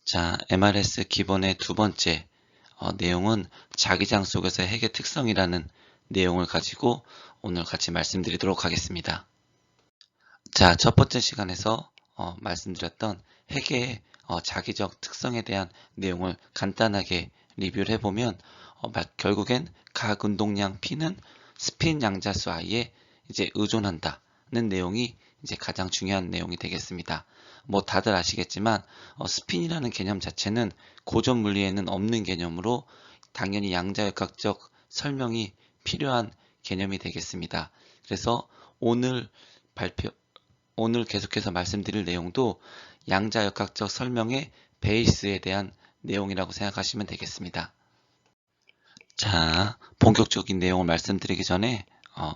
자, MRS 기본의 두 번째 내용은 자기장 속에서 핵의 특성이라는 내용을 가지고 오늘 같이 말씀드리도록 하겠습니다. 자, 첫 번째 시간에서 말씀드렸던 핵의 자기적 특성에 대한 내용을 간단하게 리뷰를 해보면 결국엔 각 운동량 P는 스핀 양자수 I에 이제 의존한다는 내용이 이제 가장 중요한 내용이 되겠습니다. 뭐 다들 아시겠지만 스핀이라는 개념 자체는 고전 물리에는 없는 개념으로 당연히 양자역학적 설명이 필요한 개념이 되겠습니다. 그래서 오늘 계속해서 말씀드릴 내용도 양자역학적 설명의 베이스에 대한 내용이라고 생각하시면 되겠습니다. 자, 본격적인 내용을 말씀드리기 전에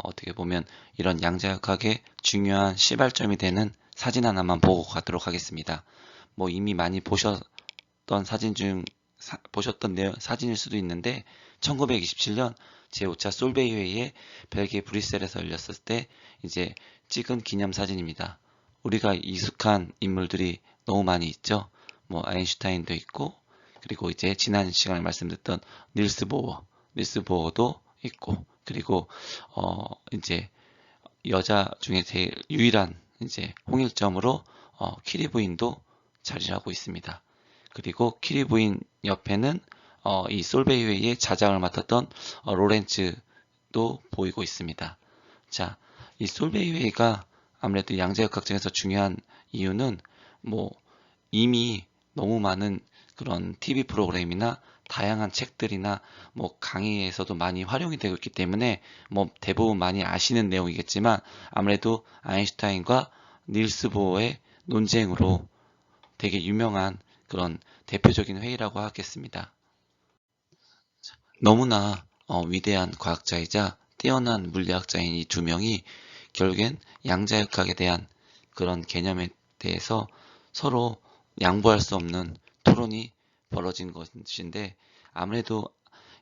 어떻게 보면 이런 양자역학의 중요한 시발점이 되는 사진 하나만 보고 가도록 하겠습니다. 뭐 이미 많이 보셨던 사진일 수도 있는데 1927년 제5차 솔베이 회의에 벨기에 브뤼셀에서 열렸을 때 이제 찍은 기념사진입니다. 우리가 익숙한 인물들이 너무 많이 있죠. 뭐 아인슈타인도 있고, 그리고 이제 지난 시간에 말씀드렸던 닐스 보어도 있고, 그리고 이제 여자 중에 제일 유일한 이제 홍일점으로 키리 부인도 자리를 하고 있습니다. 그리고 키리 부인 옆에는 이 솔베이 회의의 자장을 맡았던 로렌츠도 보이고 있습니다. 자, 이 솔베이 회의가 아무래도 양자역학적에서 중요한 이유는 뭐 이미 너무 많은 그런 TV 프로그램이나 다양한 책들이나 뭐 강의에서도 많이 활용이 되고 있기 때문에 뭐 대부분 많이 아시는 내용이겠지만 아무래도 아인슈타인과 닐스 보어의 논쟁으로 되게 유명한 그런 대표적인 회의라고 하겠습니다. 너무나 위대한 과학자이자 뛰어난 물리학자인 이 두 명이 결국엔 양자역학에 대한 그런 개념에 대해서 서로 양보할 수 없는 토론이 벌어진 것인데 아무래도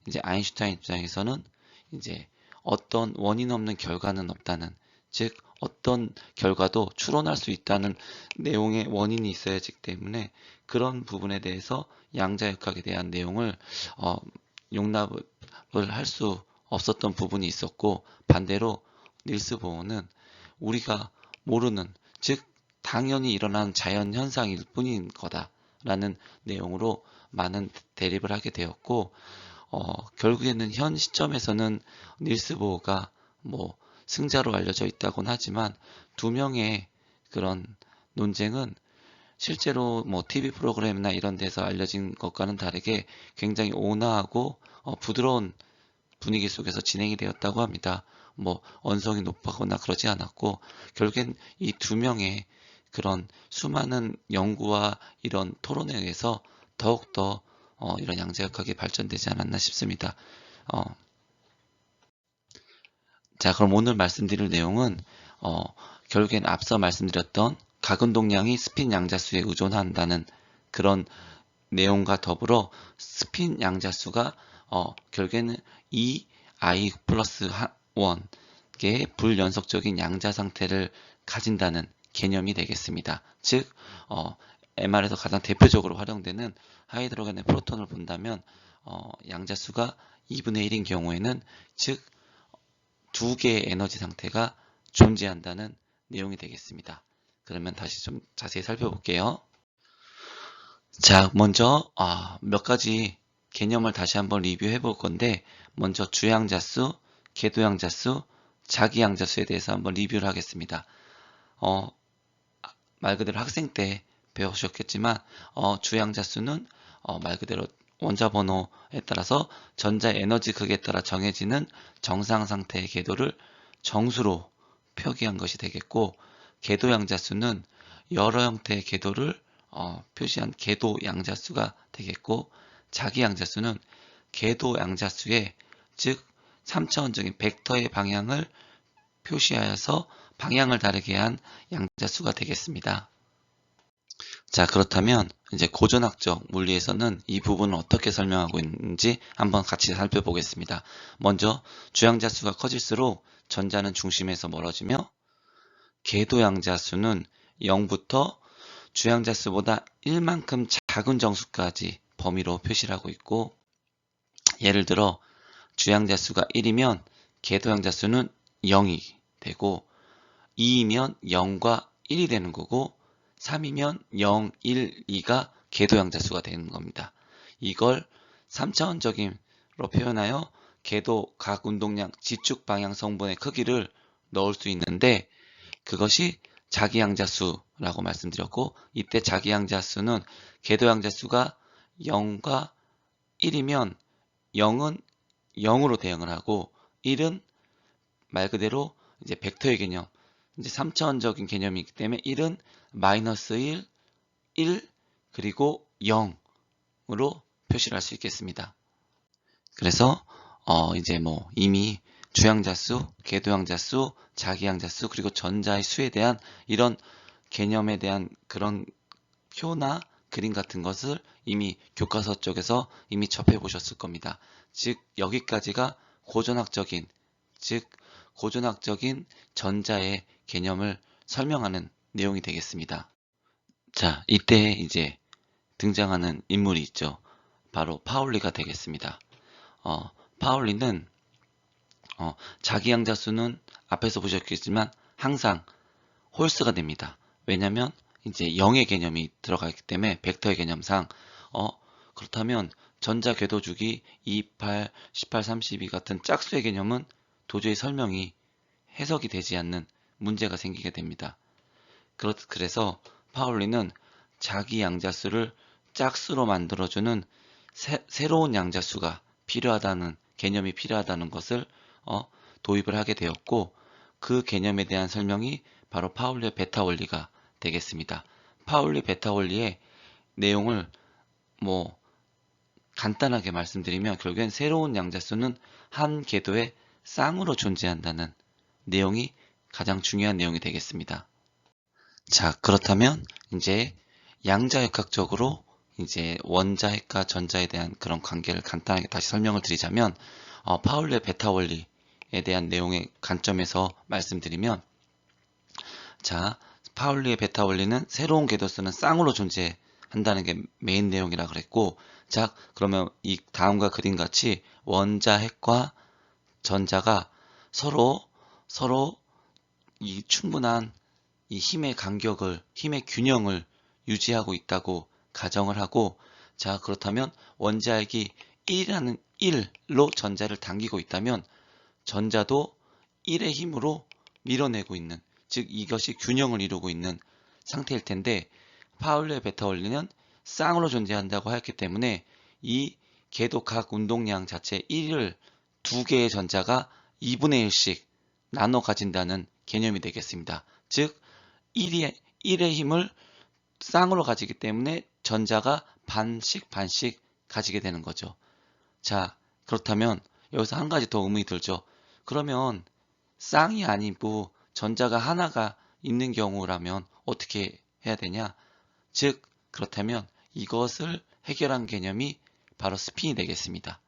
이제 아인슈타인 입장에서는 이제 어떤 원인 없는 결과는 없다는, 즉 어떤 결과도 추론할 수 있다는 내용의 원인이 있어야지 때문에 그런 부분에 대해서 양자역학에 대한 내용을 용납을 할 수 없었던 부분이 있었고, 반대로 닐스 보어는 우리가 모르는, 즉 당연히 일어나는 자연 현상일 뿐인 거다라는 내용으로 많은 대립을 하게 되었고, 결국에는 현 시점에서는 닐스 보어가 뭐 승자로 알려져 있다곤 하지만 두 명의 그런 논쟁은 실제로 뭐 TV 프로그램이나 이런 데서 알려진 것과는 다르게 굉장히 온화하고 부드러운 분위기 속에서 진행이 되었다고 합니다. 뭐 언성이 높거나 그러지 않았고, 결국엔 이 두 명의 그런 수많은 연구와 이런 토론에 의해서 더욱더 이런 양자역학이 발전되지 않았나 싶습니다. 자, 그럼 오늘 말씀드릴 내용은 결국엔 앞서 말씀드렸던 각 운동량이 스핀 양자수에 의존한다는 그런 내용과 더불어 스핀 양자수가 결국에는 I 플러스 1의 불연속적인 양자 상태를 가진다는 개념이 되겠습니다. 즉 MR에서 가장 대표적으로 활용되는 하이드로겐의 프로톤을 본다면 양자수가 2분의 1인 경우에는 즉 두 개의 에너지 상태가 존재한다는 내용이 되겠습니다. 그러면 다시 좀 자세히 살펴볼게요. 자, 먼저 몇 가지 개념을 다시 한번 리뷰해 볼 건데, 먼저 주양자수, 궤도양자수, 자기양자수에 대해서 한번 리뷰를 하겠습니다. 말 그대로 학생 때 배우셨겠지만 주양자수는 말 그대로 원자 번호에 따라서 전자 에너지 극에 따라 정해지는 정상 상태의 궤도를 정수로 표기한 것이 되겠고, 궤도 양자수는 여러 형태의 궤도를 표시한 궤도 양자수가 되겠고, 자기 양자수는 궤도 양자수의 즉 3차원적인 벡터의 방향을 표시하여서 방향을 다르게 한 양자수가 되겠습니다. 자, 그렇다면 이제 고전학적 물리에서는 이 부분을 어떻게 설명하고 있는지 한번 같이 살펴보겠습니다. 먼저 주양자수가 커질수록 전자는 중심에서 멀어지며, 궤도 양자수는 0부터 주양자수보다 1만큼 작은 정수까지 범위로 표시를 하고 있고, 예를 들어 주양자 수가 1이면 궤도양자 수는 0이 되고, 2이면 0과 1이 되는 거고, 3이면 0, 1, 2가 궤도양자 수가 되는 겁니다. 이걸 3차원적으로 표현하여 궤도 각 운동량 지축 방향 성분의 크기를 넣을 수 있는데, 그것이 자기양자수라고 말씀드렸고, 이때 자기양자수는 궤도양자수가 0과 1이면 0은 0으로 대응을 하고, 1은 말 그대로 이제 벡터의 개념, 이제 3차원적인 개념이기 때문에 1은 마이너스 1, 1, 그리고 0으로 표시를 할 수 있겠습니다. 그래서 이제 뭐 이미 주양자수, 궤도양자수, 자기양자수, 그리고 전자의 수에 대한 이런 개념에 대한 그런 표나 그림 같은 것을 이미 교과서 쪽에서 이미 접해 보셨을 겁니다. 즉 여기까지가 고전학적인, 즉 고전학적인 전자의 개념을 설명하는 내용이 되겠습니다. 자, 이때 이제 등장하는 인물이 있죠. 바로 파울리가 되겠습니다. 파울리는 자기양자수는 앞에서 보셨겠지만 항상 홀수가 됩니다. 왜냐면 이제 0의 개념이 들어가 있기 때문에 벡터의 개념상 그렇다면 전자 궤도주기 2, 8, 18, 32 같은 짝수의 개념은 도저히 설명이 해석이 되지 않는 문제가 생기게 됩니다. 그래서 파울리는 자기 양자수를 짝수로 만들어주는 새로운 양자수가 필요하다는 개념이 필요하다는 것을 도입을 하게 되었고, 그 개념에 대한 설명이 바로 파울리의 베타 원리가 되겠습니다. 파울리 베타 원리의 내용을 뭐 간단하게 말씀드리면 결국엔 새로운 양자수는 한 궤도의 쌍으로 존재한다는 내용이 가장 중요한 내용이 되겠습니다. 자, 그렇다면 이제 양자역학적으로 이제 원자핵과 전자에 대한 그런 관계를 간단하게 다시 설명을 드리자면, 파울리의 베타 원리에 대한 내용의 관점에서 말씀드리면, 자, 파울리의 베타 원리는 새로운 궤도수는 쌍으로 존재한다는 게 메인 내용이라 그랬고, 자, 그러면 이 다음과 그림 같이 원자핵과 전자가 서로 이 충분한 이 힘의 간격을, 힘의 균형을 유지하고 있다고 가정을 하고, 자, 그렇다면 원자핵이 1로 전자를 당기고 있다면 전자도 1의 힘으로 밀어내고 있는, 즉 이것이 균형을 이루고 있는 상태일 텐데, 파울리의 베타 원리는 쌍으로 존재한다고 하였기 때문에 이 궤도 각 운동량 자체 1을 두 개의 전자가 2분의 1씩 나눠 가진다는 개념이 되겠습니다. 즉 1의 힘을 쌍으로 가지기 때문에 전자가 반씩 가지게 되는 거죠. 자, 그렇다면 여기서 한 가지 더 의문이 들죠. 그러면 쌍이 아니고 전자가 하나가 있는 경우라면 어떻게 해야 되냐? 즉, 그렇다면 이것을 해결한 개념이 바로 스핀이 되겠습니다.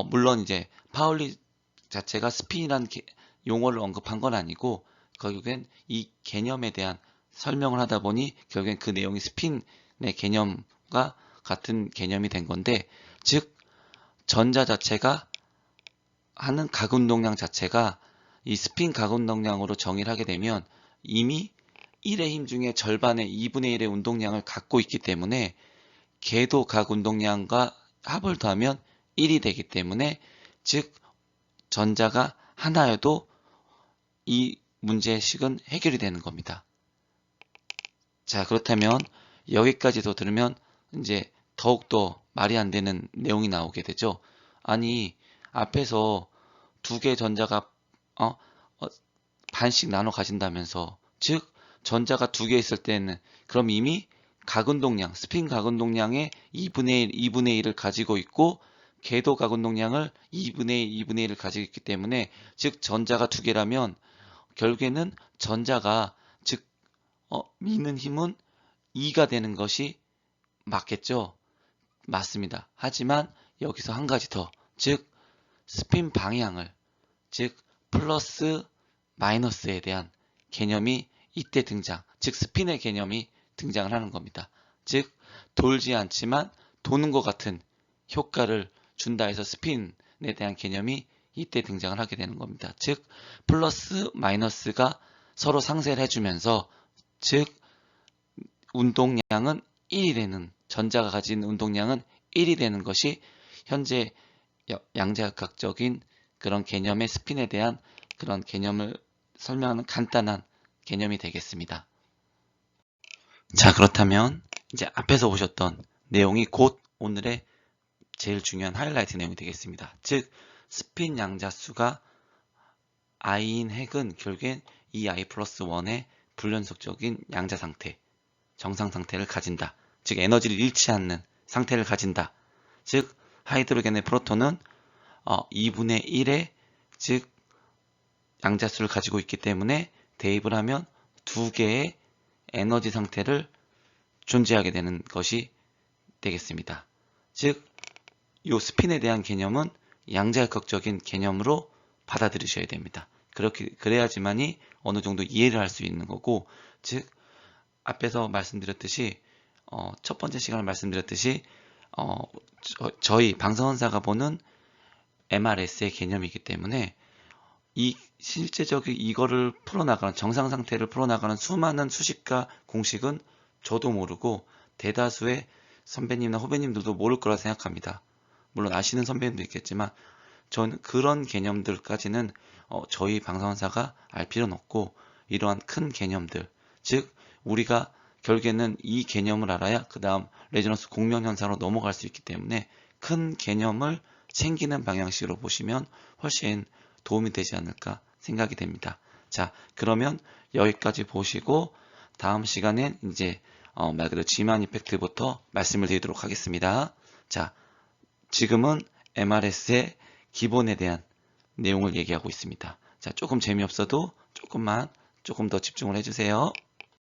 물론 이제 파울리 자체가 스핀이라는 용어를 언급한 건 아니고, 결국엔 이 개념에 대한 설명을 하다 보니 결국엔 그 내용이 스핀의 개념과 같은 개념이 된 건데, 즉 전자 자체가 하는 가운동량 자체가 이 스핀 가운동량으로 정의를 하게 되면 이미 1의 힘 중에 절반의 2분의 1의 운동량을 갖고 있기 때문에 궤도 각 운동량과 합을 더하면 1이 되기 때문에, 즉 전자가 하나여도 이 문제식은 해결이 되는 겁니다. 자, 그렇다면 여기까지도 들으면 이제 더욱더 말이 안 되는 내용이 나오게 되죠. 아니, 앞에서 두 개의 전자가 반씩 나눠 가진다면서, 즉 전자가 두 개 있을 때는 그럼 이미 가운동량, 스핀 가운동량의 2분의 1을 가지고 있고, 궤도 가운동량을 2분의 1을 가지고 있기 때문에, 즉 전자가 두 개라면 결국에는 전자가, 즉 미는 힘은 2가 되는 것이 맞겠죠? 맞습니다. 하지만 여기서 한 가지 더, 즉 스핀 방향을, 즉 플러스 마이너스에 대한 개념이 이때 등장, 즉 스핀의 개념이 등장을 하는 겁니다. 즉 돌지 않지만 도는 것 같은 효과를 준다 해서 스핀에 대한 개념이 이때 등장을 하게 되는 겁니다. 즉 플러스 마이너스가 서로 상쇄를 해주면서 즉 운동량은 1이 되는, 전자가 가진 운동량은 1이 되는 것이 현재 양자역학적인 그런 개념의 스핀에 대한 그런 개념을 설명하는 간단한 개념이 되겠습니다. 자, 그렇다면 이제 앞에서 보셨던 내용이 곧 오늘의 제일 중요한 하이라이트 내용이 되겠습니다. 즉 스핀 양자수가 i인 핵은 결국엔 이 i 플러스 1의 불연속적인 양자 상태, 정상 상태를 가진다. 즉 에너지를 잃지 않는 상태를 가진다. 즉 하이드로겐의 프로톤은 2분의 1의 즉 양자수를 가지고 있기 때문에 대입을 하면 두 개의 에너지 상태를 존재하게 되는 것이 되겠습니다. 즉 이 스핀에 대한 개념은 양자역학적인 개념으로 받아들이셔야 됩니다. 그래야지만이 어느 정도 이해를 할 수 있는 거고, 즉 앞에서 말씀드렸듯이 첫 번째 시간에 말씀드렸듯이 저희 방사선사가 보는 MRS의 개념이기 때문에 이 실제적인 이거를 풀어나가는 정상 상태를 풀어나가는 수많은 수식과 공식은 저도 모르고 대다수의 선배님이나 후배님들도 모를 거라 생각합니다. 물론 아시는 선배님도 있겠지만 저는 그런 개념들까지는 저희 방사선사가 알 필요는 없고, 이러한 큰 개념들, 즉 우리가 결국에는 이 개념을 알아야 그 다음 레저넌스 공명 현상으로 넘어갈 수 있기 때문에 큰 개념을 챙기는 방향식으로 보시면 훨씬 도움이 되지 않을까 생각이 됩니다. 자, 그러면 여기까지 보시고 다음 시간엔 이제 말 그대로 G만 이펙트부터 말씀을 드리도록 하겠습니다. 자, 지금은 MRS의 기본에 대한 내용을 얘기하고 있습니다. 자, 조금 재미없어도 조금 더 집중을 해주세요.